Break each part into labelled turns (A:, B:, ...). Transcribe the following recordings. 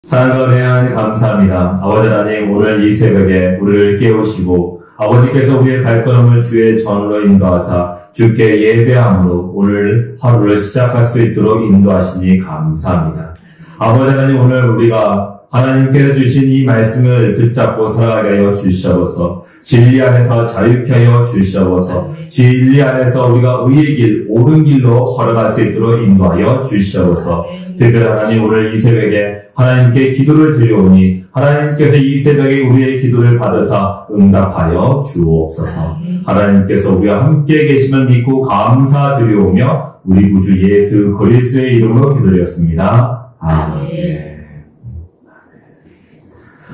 A: 사랑하는 하나님 감사합니다. 아버지 하나님, 오늘 이 새벽에 우리를 깨우시고 아버지께서 우리의 발걸음을 주의 전으로 인도하사 주께 예배함으로 오늘 하루를 시작할 수 있도록 인도하시니 감사합니다. 아버지 하나님, 오늘 우리가 하나님께서 주신 이 말씀을 붙잡고 살아가게 하여 주시옵소서. 진리 안에서 자유케 하여 주시옵소서. 진리 안에서 우리가 의의 길, 옳은 길로 걸어갈 수 있도록 인도하여 주시옵소서. 특별히 하나님, 오늘 이 새벽에 하나님께 기도를 드려오니 하나님께서 이 새벽에 우리의 기도를 받으사 응답하여 주옵소서. 하나님께서 우리와 함께 계심을 믿고 감사드려오며 우리 구주 예수 그리스도의 이름으로 기도드렸습니다. 아멘.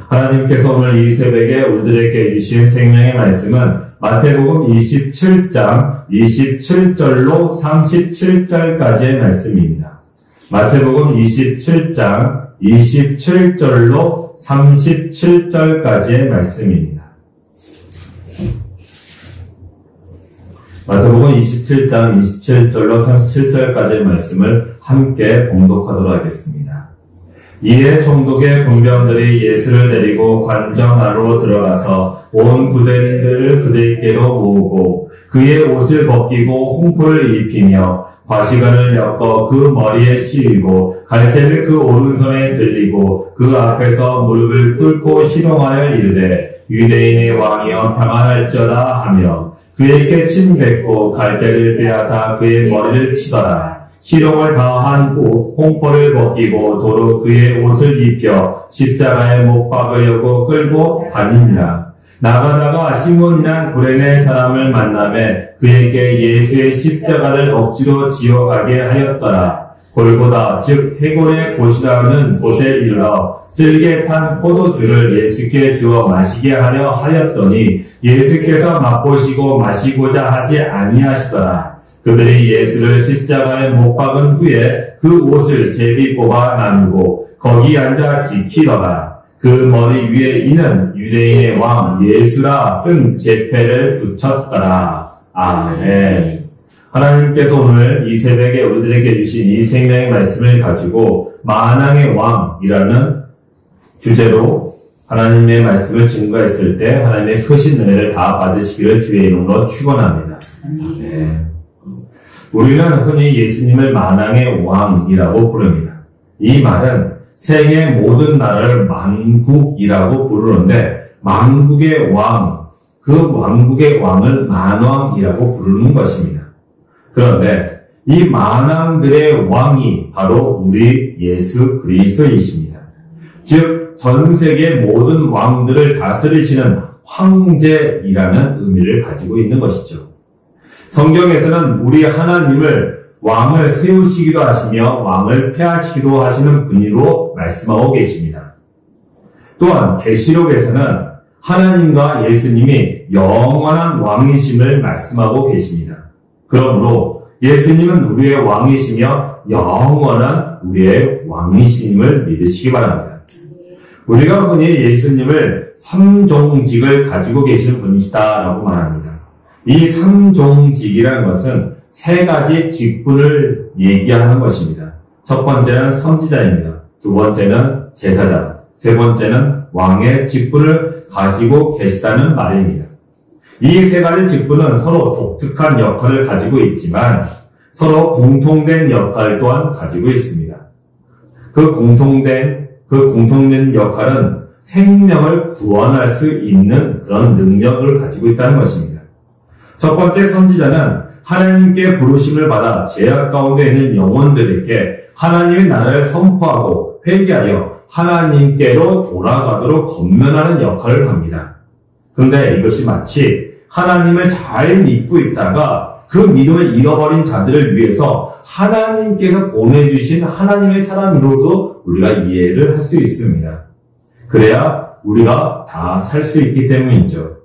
A: 하나님께서 오늘 이 새벽에 우리들에게 주신 생명의 말씀은 마태복음 27장 27절로 37절까지의 말씀입니다. 마태복음 27장 27절로 37절까지의 말씀입니다. 마태복음 27장 27절로 37절까지의 말씀을 함께 봉독하도록 하겠습니다. 이에 총독의 군병들이 예수를 데리고 관정 안으로 들어가서 온 구대인들을 그들께로 모으고 그의 옷을 벗기고 홍포를 입히며 과시관을 엮어 그 머리에 씌우고 갈대를 그 오른손에 들리고 그 앞에서 무릎을 꿇고 희롱하여 이르되 유대인의 왕이여 평안할지어다 하며 그에게 침 뱉고 갈대를 빼앗아 그의 머리를 치더라. 희롱을 다한 후 홍포를 벗기고 도로 그의 옷을 입혀 십자가에 못 박으려고 끌고 다니니라. 나가다가 시몬이란 구레네 사람을 만나매 그에게 예수의 십자가를 억지로 지어가게 하였더라. 골고다 즉 해골의 곳이라는 곳에 이르러 쓸개 탄 포도주를 예수께 주어 마시게 하려 하였더니 예수께서 맛보시고 마시고자 하지 아니하시더라. 그들이 예수를 십자가에 못 박은 후에 그 옷을 제비 뽑아 나누고 거기 앉아 지키더라. 그 머리 위에 이는 유대인의 왕 예수라 쓴 제패를 붙였더라. 아멘. 하나님께서 오늘 이 새벽에 우리들에게 주신 이 생명의 말씀을 가지고 만왕의 왕이라는 주제로 하나님의 말씀을 증거했을 때 하나님의 크신 은혜를 다 받으시기를 주의 이름으로 축원합니다. 아멘. 우리는 흔히 예수님을 만왕의 왕이라고 부릅니다. 이 말은 세계 모든 나라를 만국이라고 부르는데 만국의 왕, 그 왕국의 왕을 만왕이라고 부르는 것입니다. 그런데 이 만왕들의 왕이 바로 우리 예수 그리스도이십니다. 즉 전 세계 모든 왕들을 다스리시는 황제이라는 의미를 가지고 있는 것이죠. 성경에서는 우리 하나님을 왕을 세우시기도 하시며 왕을 폐하시기도 하시는 분으로 말씀하고 계십니다. 또한 계시록에서는 하나님과 예수님이 영원한 왕이심을 말씀하고 계십니다. 그러므로 예수님은 우리의 왕이시며 영원한 우리의 왕이심을 믿으시기 바랍니다. 우리가 흔히 예수님을 삼종직을 가지고 계시는 분이시다라고 말합니다. 이 삼종직이라는 것은 세 가지 직분을 얘기하는 것입니다. 첫 번째는 선지자입니다. 두 번째는 제사장, 세 번째는 왕의 직분을 가지고 계시다는 말입니다. 이 세 가지 직분은 서로 독특한 역할을 가지고 있지만 서로 공통된 역할 또한 가지고 있습니다. 그 공통된 역할은 생명을 구원할 수 있는 그런 능력을 가지고 있다는 것입니다. 첫 번째 선지자는 하나님께 부르심을 받아 죄악 가운데 있는 영혼들에게 하나님의 나라를 선포하고 회개하여 하나님께로 돌아가도록 권면하는 역할을 합니다. 그런데 이것이 마치 하나님을 잘 믿고 있다가 그 믿음을 잃어버린 자들을 위해서 하나님께서 보내주신 하나님의 사람으로도 우리가 이해를 할 수 있습니다. 그래야 우리가 다 살 수 있기 때문이죠.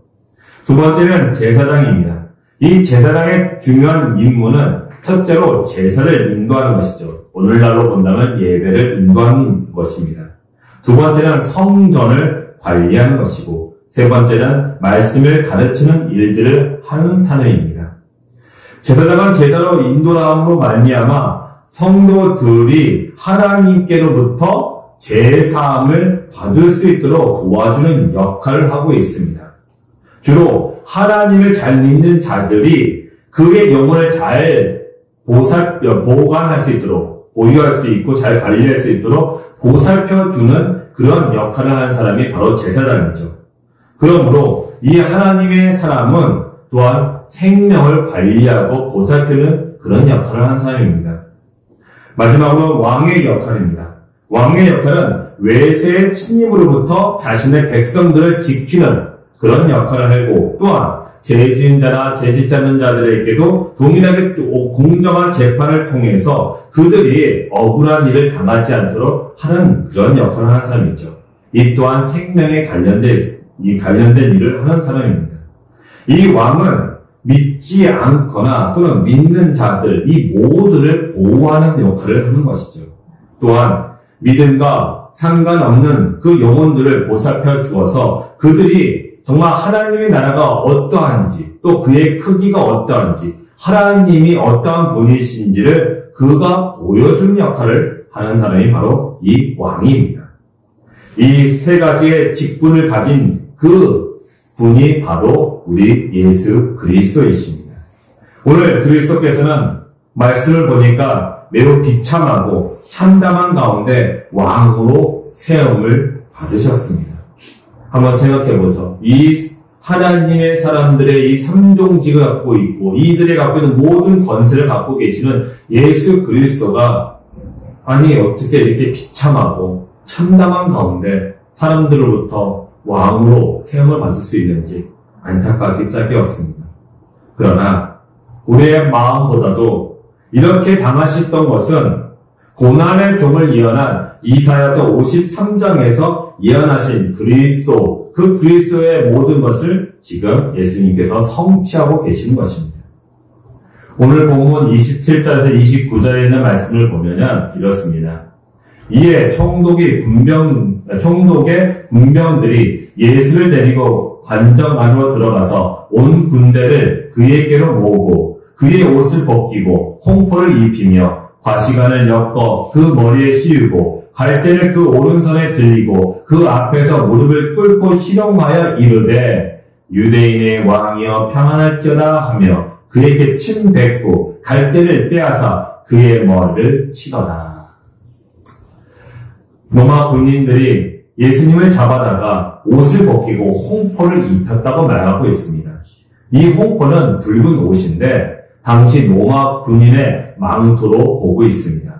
A: 두 번째는 제사장입니다. 이 제사장의 중요한 임무는 첫째로 제사를 인도하는 것이죠. 오늘날로 본다면 예배를 인도하는 것입니다. 두 번째는 성전을 관리하는 것이고 세 번째는 말씀을 가르치는 일들을 하는 사람입니다. 제사장은 제사로 인도함으로 말미암아 성도들이 하나님께로부터 제사함을 받을 수 있도록 도와주는 역할을 하고 있습니다. 주로 하나님을 잘 믿는 자들이 그의 영혼을 잘 보관할 수 있도록, 보유할 수 있고 잘 관리할 수 있도록 보살펴주는 그런 역할을 하는 사람이 바로 제사장이죠. 그러므로 이 하나님의 사람은 또한 생명을 관리하고 보살피는 그런 역할을 하는 사람입니다. 마지막으로 왕의 역할입니다. 왕의 역할은 외세의 침입으로부터 자신의 백성들을 지키는 그런 역할을 하고, 또한 죄지은 자나 죄짓지 않는 자들에게도 동일하게 공정한 재판을 통해서 그들이 억울한 일을 당하지 않도록 하는 그런 역할을 하는 사람이죠. 이 또한 생명에 관련된 일을 하는 사람입니다. 이 왕은 믿지 않거나 또는 믿는 자들, 이 모두를 보호하는 역할을 하는 것이죠. 또한 믿음과 상관없는 그 영혼들을 보살펴 주어서 그들이 정말 하나님의 나라가 어떠한지, 또 그의 크기가 어떠한지, 하나님이 어떠한 분이신지를 그가 보여주는 역할을 하는 사람이 바로 이 왕입니다. 이 세 가지의 직분을 가진 그 분이 바로 우리 예수 그리스도이십니다. 오늘 그리스도께서는 말씀을 보니까 매우 비참하고 참담한 가운데 왕으로 세움을 받으셨습니다. 한번 생각해보죠. 이 하나님의 사람들의 이 삼종직을 갖고 있고 이들이 갖고 있는 모든 권세를 갖고 계시는 예수 그리스도가 아니 어떻게 이렇게 비참하고 참담한 가운데 사람들로부터 왕으로 세움을 받을 수 있는지 안타깝기 짝이 없습니다. 그러나 우리의 마음보다도 이렇게 당하셨던 것은 고난의 종을 예언한 이사야서 53장에서 예언하신 그리스도, 그 그리스도의 모든 것을 지금 예수님께서 성취하고 계시는 것입니다. 오늘 본문 27절에서 29절에 있는 말씀을 보면 이렇습니다. 이에 총독의 군병들이 예수를 데리고 관정 안으로 들어가서 온 군대를 그에게로 모으고 그의 옷을 벗기고 홍포를 입히며 과시관을 엮어 그 머리에 씌우고 갈대를 그 오른손에 들리고 그 앞에서 무릎을 꿇고 희롱하여 이르되 유대인의 왕이여 평안할지어다 하며 그에게 침 뱉고 갈대를 빼앗아 그의 머리를 치더라. 로마 군인들이 예수님을 잡아다가 옷을 벗기고 홍포를 입혔다고 말하고 있습니다. 이 홍포는 붉은 옷인데 당시 로마 군인의 망토로 보고 있습니다.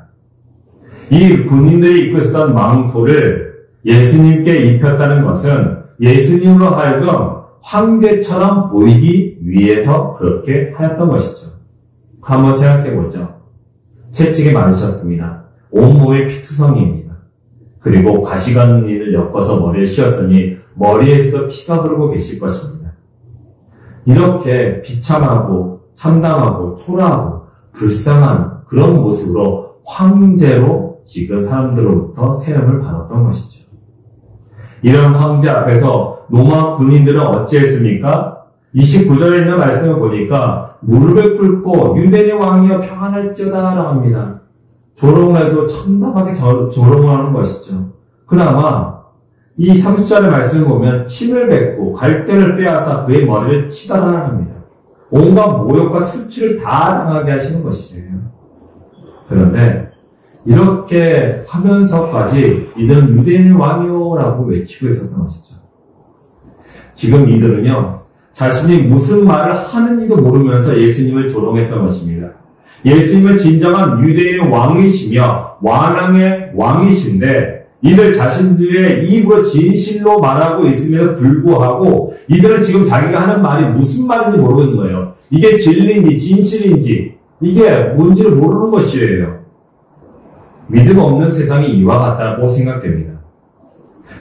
A: 이 군인들이 입고 있었던 망토를 예수님께 입혔다는 것은 예수님으로 하여금 황제처럼 보이기 위해서 그렇게 하였던 것이죠. 한번 생각해보죠. 채찍에 맞으셨습니다. 온몸에 피투성이입니다. 그리고 가시관을 엮어서 머리에 씌웠으니 머리에서도 피가 흐르고 계실 것입니다. 이렇게 비참하고 참담하고 초라하고 불쌍한 그런 모습으로 황제로 지금 사람들로부터 세움을 받았던 것이죠. 이런 황제 앞에서 로마 군인들은 어찌했습니까? 29절에 있는 말씀을 보니까 무릎을 꿇고 유대인의 왕이여 평안할지어다 라고 합니다. 조롱해도 참담하게 조롱을 하는 것이죠. 그나마 이 30절의 말씀을 보면 침을 뱉고 갈대를 빼앗아 그의 머리를 치더라 합니다. 온갖 모욕과 수치를 다 당하게 하시는 것이에요. 그런데 이렇게 하면서까지 이들은 유대인의 왕이요라고 외치고 있었던 것이죠. 지금 이들은요, 자신이 무슨 말을 하는지도 모르면서 예수님을 조롱했던 것입니다. 예수님은 진정한 유대인의 왕이시며 완왕의 왕이신데 이들 자신들의 입으로 진실로 말하고 있음에도 불구하고 이들은 지금 자기가 하는 말이 무슨 말인지 모르는 거예요. 이게 진리인지 진실인지 이게 뭔지를 모르는 것이에요. 믿음 없는 세상이 이와 같다고 생각됩니다.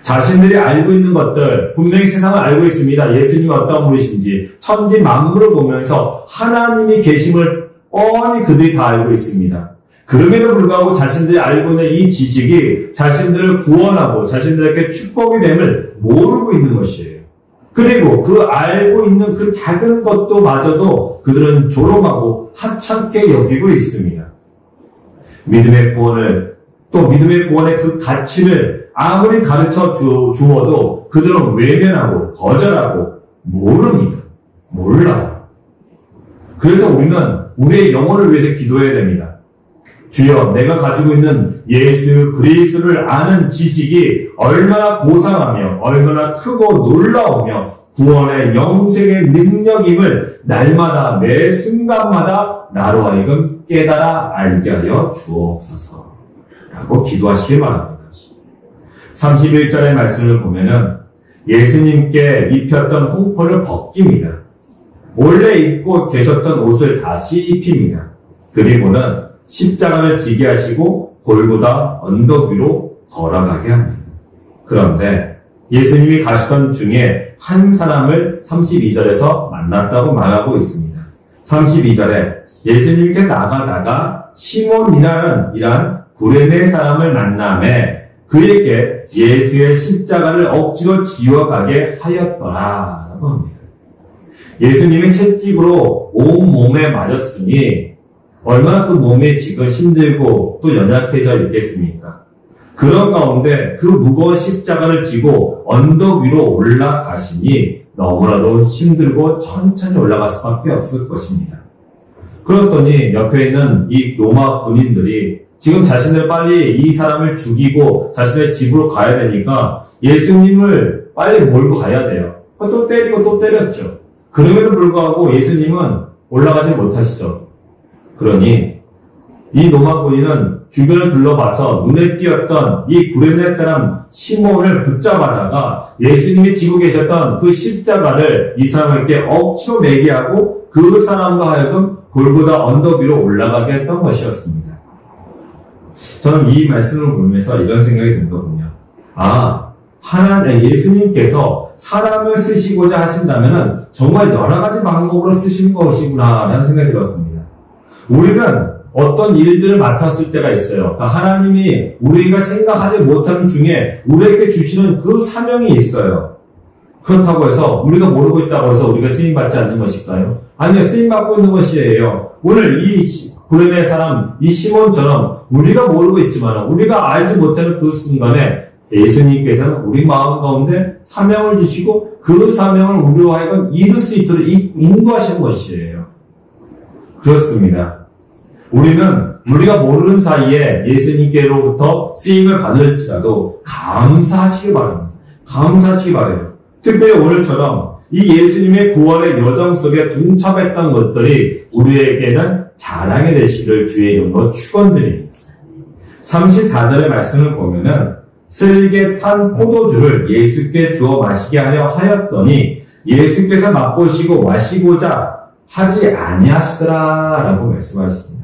A: 자신들이 알고 있는 것들, 분명히 세상을 알고 있습니다. 예수님이 어떤 분이신지, 천지 만물을 보면서 하나님이 계심을 뻔히 그들이 다 알고 있습니다. 그럼에도 불구하고 자신들이 알고 있는 이 지식이 자신들을 구원하고 자신들에게 축복이 됨을 모르고 있는 것이에요. 그리고 그 알고 있는 그 작은 것도 마저도 그들은 조롱하고 하찮게 여기고 있습니다. 믿음의 구원을 또 믿음의 구원의 그 가치를 아무리 가르쳐 주어도 그들은 외면하고 거절하고 모릅니다. 몰라요. 그래서 우리는 우리의 영혼을 위해서 기도해야 됩니다. 주여, 내가 가지고 있는 예수 그리스도를 아는 지식이 얼마나 고상하며 얼마나 크고 놀라우며 구원의 영생의 능력임을 날마다 매 순간마다 나로 하여금 깨달아 알게 하여 주옵소서 라고 기도하시길 바랍니다. 31절의 말씀을 보면은 예수님께 입혔던 홍포를 벗깁니다. 원래 입고 계셨던 옷을 다시 입힙니다. 그리고는 십자가를 지게 하시고 골고다 언덕 위로 걸어가게 합니다. 그런데 예수님이 가시던 중에 한 사람을 32절에서 만났다고 말하고 있습니다. 32절에 예수님께 나가다가 시몬이란 구레네 사람을 만나매 그에게 예수의 십자가를 억지로 지워가게 하였더라 라고 합니다. 예수님이 채찍으로 온 몸에 맞았으니 얼마나 그 몸이 지금 힘들고 또 연약해져 있겠습니까? 그런 가운데 그 무거운 십자가를 지고 언덕 위로 올라가시니 너무나도 힘들고 천천히 올라갈 수밖에 없을 것입니다. 그랬더니 옆에 있는 이 로마 군인들이 지금 자신을 빨리 이 사람을 죽이고 자신의 집으로 가야 되니까 예수님을 빨리 몰고 가야 돼요. 또 때리고 또 때렸죠. 그럼에도 불구하고 예수님은 올라가지 못하시죠. 그러니 이 로마 군인은 주변을 둘러봐서 눈에 띄었던 이 구레네 사람 시몬을 붙잡아다가 예수님이 지고 계셨던 그 십자가를 이 사람에게 억지로 매게 하고 그 사람과 하여금 골고다 언덕 위로 올라가게 했던 것이었습니다. 저는 이 말씀을 보면서 이런 생각이 들거든요. 예수님께서 사람을 쓰시고자 하신다면 정말 여러 가지 방법으로 쓰신 것이구나라는 생각이 들었습니다. 우리는 어떤 일들을 맡았을 때가 있어요. 그러니까 하나님이 우리가 생각하지 못하는 중에 우리에게 주시는 그 사명이 있어요. 그렇다고 해서 우리가 모르고 있다고 해서 우리가 쓰임받지 않는 것일까요? 아니요, 쓰임받고 있는 것이에요. 오늘 이 구레네 사람, 이 시몬처럼 우리가 모르고 있지만 우리가 알지 못하는 그 순간에 예수님께서는 우리 마음 가운데 사명을 주시고 그 사명을 우리와 하여금 이룰 수 있도록 인도하시는 것이에요. 그렇습니다. 우리가 모르는 사이에 예수님께로부터 쓰임을 받을지라도 감사하시기 바랍니다. 감사하시기 바라요. 특별히 오늘처럼 이 예수님의 구원의 여정 속에 동참했던 것들이 우리에게는 자랑이 되시기를 주의 이름으로 축원드립니다. 34절의 말씀을 보면은 쓸개 탄 포도주를 예수께 주어 마시게 하려 하였더니 예수께서 맛보시고 마시고자 하지 아니하시더라라고 말씀하십니다.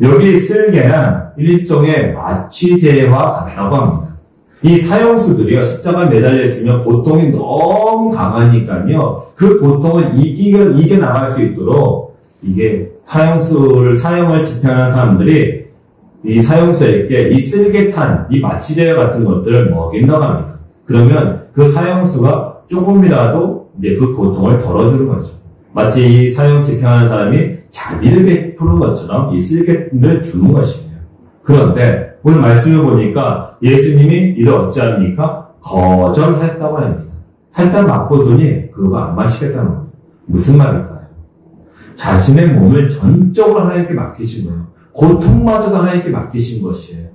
A: 여기 쓸개는 일종의 마취제와 같다고 합니다. 이 사형수들이요, 십자가에 매달려 있으면 고통이 너무 강하니까요, 그 고통을 이겨나갈 수 있도록 이게 사형을 집행하는 사람들이 이 사형수에게 이 쓸개탄, 이 마취제 같은 것들을 먹인다고 합니다. 그러면 그 사형수가 조금이라도 이제 그 고통을 덜어주는 거죠. 마치 이 사형 집행하는 사람이 자비를 베푸는 것처럼 이 쓸개를 주는 것이에요. 그런데 오늘 말씀을 보니까 예수님이 이를 어찌합니까? 거절했다고 합니다. 살짝 맛보더니 그거 안 마시겠다는 겁니다. 무슨 말일까요? 자신의 몸을 전적으로 하나님께 맡기신 거예요. 고통마저도 하나님께 맡기신 것이에요.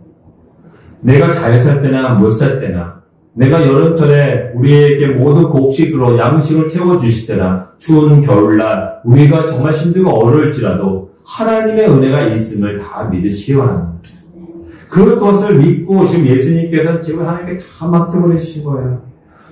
A: 내가 잘 살 때나 못 살 때나, 내가 여름철에 우리에게 모두 곡식으로 양식을 채워주실 때나, 추운 겨울날 우리가 정말 힘들고 어려울지라도 하나님의 은혜가 있음을 다 믿으시기 바랍니다. 그것을 믿고 지금 예수님께서는 지금 하나님께 다 맡겨버리신 거예요.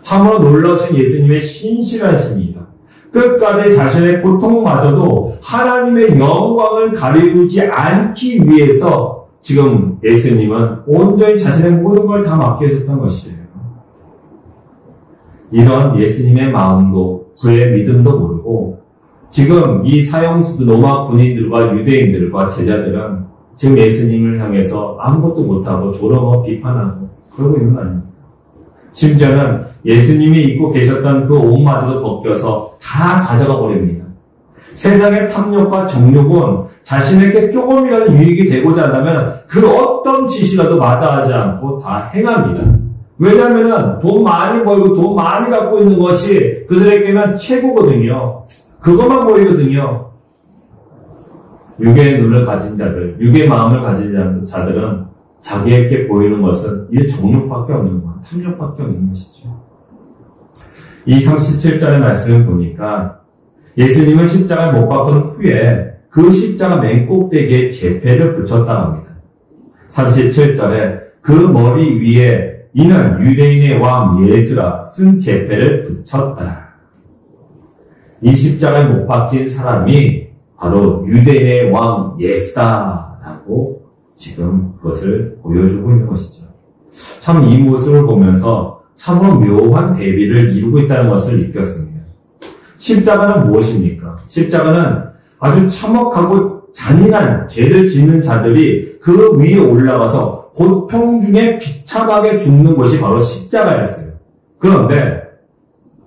A: 참으로 놀라우신 예수님의 신실하십니다. 끝까지 자신의 고통마저도 하나님의 영광을 가리우지 않기 위해서 지금 예수님은 온전히 자신의 모든 걸 다 맡겨줬던 것이에요. 이런 예수님의 마음도 그의 믿음도 모르고 지금 이 사형수들, 로마 군인들과 유대인들과 제자들은 지금 예수님을 향해서 아무것도 못하고 조롱하고 비판하고 그러고 있는 거 아닙니까? 심지어는 예수님이 입고 계셨던 그 옷마저도 벗겨서 다 가져가 버립니다. 세상의 탐욕과 정욕은 자신에게 조금이라도 유익이 되고자 한다면 그 어떤 짓이라도 마다하지 않고 다 행합니다. 왜냐하면 돈 많이 벌고 돈 많이 갖고 있는 것이 그들에게는 최고거든요. 그것만 보이거든요. 육의 눈을 가진 자들, 육의 마음을 가진 자들은 자기에게 보이는 것은 이 정욕밖에 없는 거예요. 탐욕밖에 없는 것이죠. 이 37절의 말씀을 보니까 예수님은 십자가에 못 박은 후에 그 십자가 맨 꼭대기에 제패를 붙였다고 합니다. 37절에 그 머리 위에 이는 유대인의 왕 예수라 쓴 제패를 붙였다. 이 십자가에 못 박힌 사람이 바로 유대인의 왕 예수다라고 지금 그것을 보여주고 있는 것이죠. 참 이 모습을 보면서 참으로 묘한 대비를 이루고 있다는 것을 느꼈습니다. 십자가는 무엇입니까? 십자가는 아주 참혹하고 잔인한 죄를 짓는 자들이 그 위에 올라가서 고통 중에 비참하게 죽는 것이 바로 십자가였어요. 그런데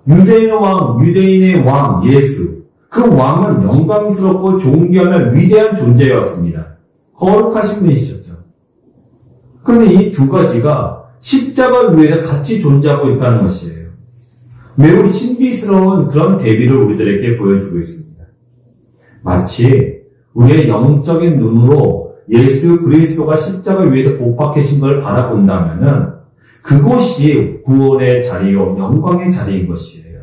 A: 유대인의 왕 예수, 그 왕은 영광스럽고 존귀하며 위대한 존재였습니다. 거룩하신 분이셨죠. 그런데 이 두 가지가 십자가 위에 같이 존재하고 있다는 것이에요. 매우 신비스러운 그런 대비를 우리들에게 보여주고 있습니다. 마치 우리의 영적인 눈으로 예수 그리스도가 십자가 위에서 못 박히신 걸 바라본다면은 그곳이 구원의 자리요, 영광의 자리인 것이에요.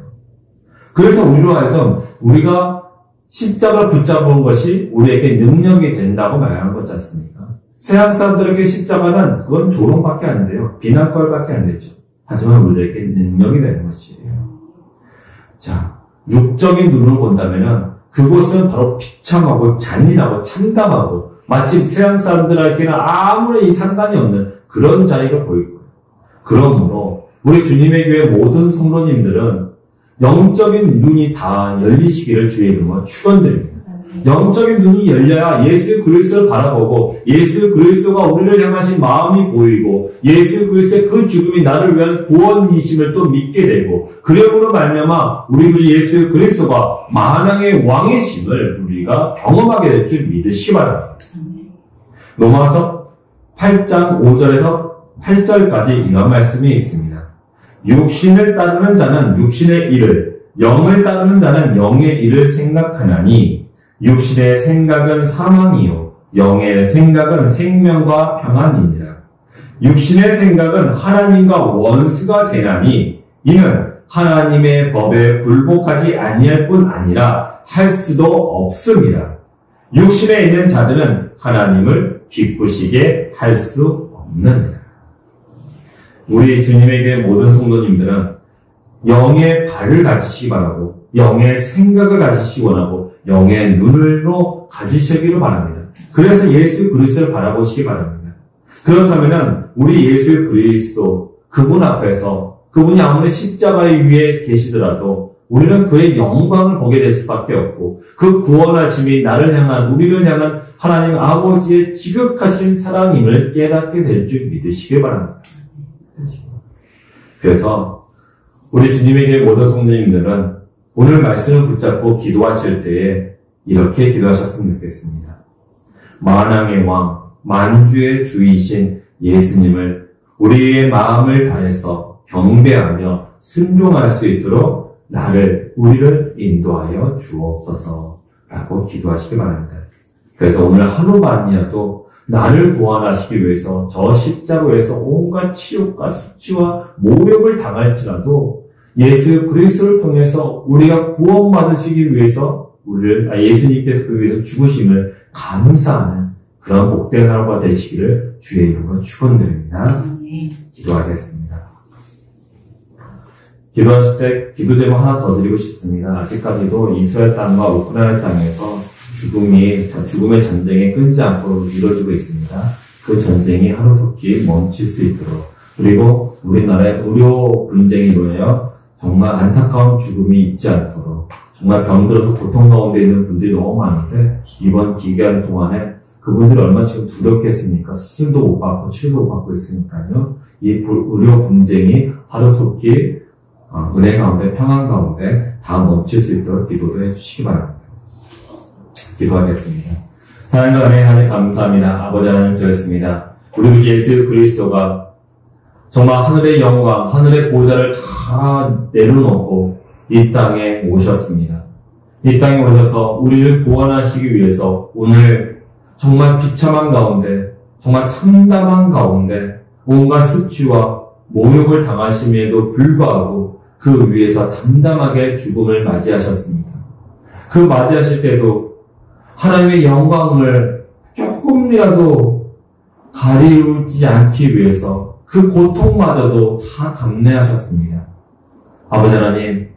A: 그래서 우리로 하여금 우리가 십자가를 붙잡은 것이 우리에게 능력이 된다고 말하는 거지 않습니까? 세상 사람들에게 십자가는 그건 조롱밖에 안 돼요. 비난거리밖에 안 되죠. 하지만 우리에게 능력이 되는 것이에요. 자, 육적인 눈으로 본다면은 그곳은 바로 비참하고 잔인하고 참담하고 마치 세상 사람들에게는 아무런 상관이 없는 그런 자리가 보일 거예요. 그러므로 우리 주님의 교회 모든 성도님들은 영적인 눈이 다 열리시기를 주의 이름으로 축원드립니다. 영적인 눈이 열려야 예수 그리스도를 바라보고 예수 그리스도가 우리를 향하신 마음이 보이고 예수 그리스도의 그 죽음이 나를 위한 구원이심을 또 믿게 되고 그러므로 말미암아 우리 구주 예수 그리스도가 만왕의 왕이심을 우리가 경험하게 될 줄 믿으시기 바랍니다. 로마서 8장 5절에서 8절까지 이런 말씀이 있습니다. 육신을 따르는 자는 육신의 일을, 영을 따르는 자는 영의 일을 생각하나니 육신의 생각은 사망이요 영의 생각은 생명과 평안이니라. 육신의 생각은 하나님과 원수가 되나니 이는 하나님의 법에 굴복하지 아니할 뿐 아니라 할 수도 없습니다. 육신에 있는 자들은 하나님을 기쁘시게 할 수 없느니라. 우리 주님의 교회 모든 성도님들은 영의 발을 가지시기 바라고 영의 생각을 가지시기 원하고 영의 눈으로 가지시기를 바랍니다. 그래서 예수 그리스도를 바라보시기 바랍니다. 그렇다면 우리 예수 그리스도 그분 앞에서 그분이 아무리 십자가 위에 계시더라도 우리는 그의 영광을 보게 될 수밖에 없고 그 구원하심이 나를 향한 우리를 향한 하나님 아버지의 지극하신 사랑임을 깨닫게 될 줄 믿으시기 바랍니다. 그래서 우리 주님의 교회 모든 성도님들은 오늘 말씀을 붙잡고 기도하실 때에 이렇게 기도하셨으면 좋겠습니다. 만왕의 왕, 만주의 주이신 예수님을 우리의 마음을 다해서 경배하며 순종할 수 있도록 우리를 인도하여 주옵소서라고 기도하시기 바랍니다. 그래서 오늘 하루만이라도 나를 구원하시기 위해서 저 십자가에서 온갖 치욕과 수치와 모욕을 당할지라도 예수 그리스도를 통해서 우리가 구원받으시기 위해서 예수님께서 그 위해서 죽으심을 감사하는 그런 복된 하루가 되시기를 주의 이름으로 축원드립니다. 기도하겠습니다. 기도하실 때 기도 제목 하나 더 드리고 싶습니다. 아직까지도 이스라엘 땅과 우크라이나 땅에서 죽음의 전쟁이 끊지 않고 이루어지고 있습니다. 그 전쟁이 하루속히 멈출 수 있도록 그리고 우리나라의 의료 분쟁이 인하여 정말 안타까운 죽음이 있지 않도록 정말 병들어서 고통 가운데 있는 분들이 너무 많은데 이번 기간 동안에 그분들이 얼마나 지금 두렵겠습니까? 수술도 못 받고 치료도 못 받고 있으니까요. 이 의료 분쟁이 하루속히 은혜 가운데 평안 가운데 다 멈출 수 있도록 기도도 해주시기 바랍니다. 기도하겠습니다. 사랑과 은혜 하나님 감사합니다. 아버지 하나님 드렸습니다. 우리 구 예수 그리스도가 정말 하늘의 영광, 하늘의 보좌를 다 내려놓고 이 땅에 오셨습니다. 이 땅에 오셔서 우리를 구원하시기 위해서 오늘 정말 비참한 가운데, 정말 참담한 가운데 온갖 수치와 모욕을 당하심에도 불구하고 그 위에서 담담하게 죽음을 맞이하셨습니다. 그 맞이하실 때도 하나님의 영광을 조금이라도 가리우지 않기 위해서 그 고통마저도 다 감내하셨습니다. 아버지 하나님,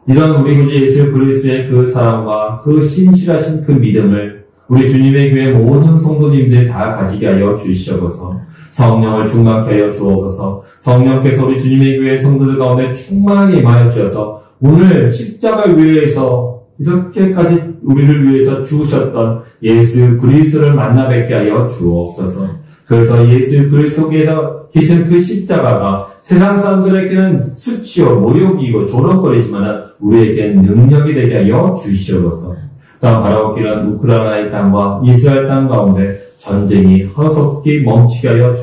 A: 이런 우리 구주 예수 그리스도의 그 사랑과 그 신실하신 그 믿음을 우리 주님의 교회 모든 성도님들이 다 가지게 하여 주시옵소서. 성령을 충만케 하여 주옵소서. 성령께서 우리 주님의 교회 성도들 가운데 충만하게 임하여 주셔서 오늘 십자가 위에서 이렇게까지 우리를 위해서 죽으셨던 예수 그리스도를 만나 뵙게 하여 주옵소서. 그래서 예수 그리스도께서 계신 그 십자가가 세상 사람들에게는 수치요 모욕이고 조롱거리지만 우리에게는 능력이 되게 하여 주시옵소서. 또한 바라옵기는 우크라이나의 땅과 이스라엘 땅 가운데 전쟁이 하루속히 멈추게 하여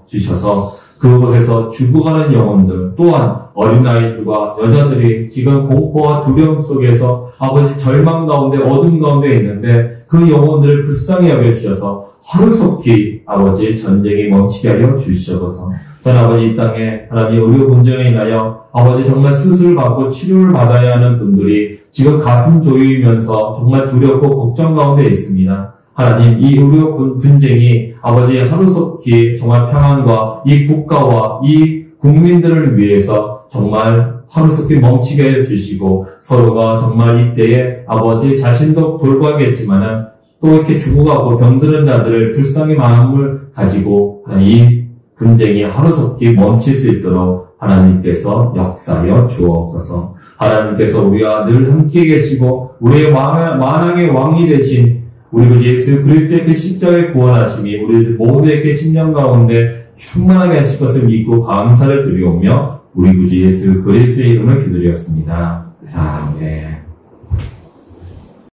A: 주셔서 그곳에서 죽어가는 영혼들, 또한 어린아이들과 여자들이 지금 공포와 두려움 속에서 아버지 절망 가운데 어둠 가운데 있는데 그 영혼들을 불쌍히 여겨주셔서 하루속히 아버지 전쟁이 멈추게 하여 주시옵소서. 또한 아버지 이 땅에 하나님 의료 분쟁에 인하여 아버지 정말 수술을 받고 치료를 받아야 하는 분들이 지금 가슴 조이면서 정말 두렵고 걱정 가운데 있습니다. 하나님, 이 의료 분쟁이 아버지 하루속히 정말 평안과 이 국가와 이 국민들을 위해서 정말 하루속히 멈추게 해주시고 서로가 정말 이때에 아버지 자신도 돌봐야겠지만은 또 이렇게 죽어가고 병드는 자들을 불쌍히 마음을 가지고 이 분쟁이 하루속히 멈출 수 있도록 하나님께서 역사하여 주옵소서. 하나님께서 우리와 늘 함께 계시고 우리의 만왕의 왕이 되신 우리 구 예수 그리스도의 그 십자가의 구원하심이 우리 모두에게 심령 가운데 충만하게 하실 것을 믿고 감사를 드리오며 우리 구주 예수 그리스도의 이름을 기도드렸습니다. 아멘.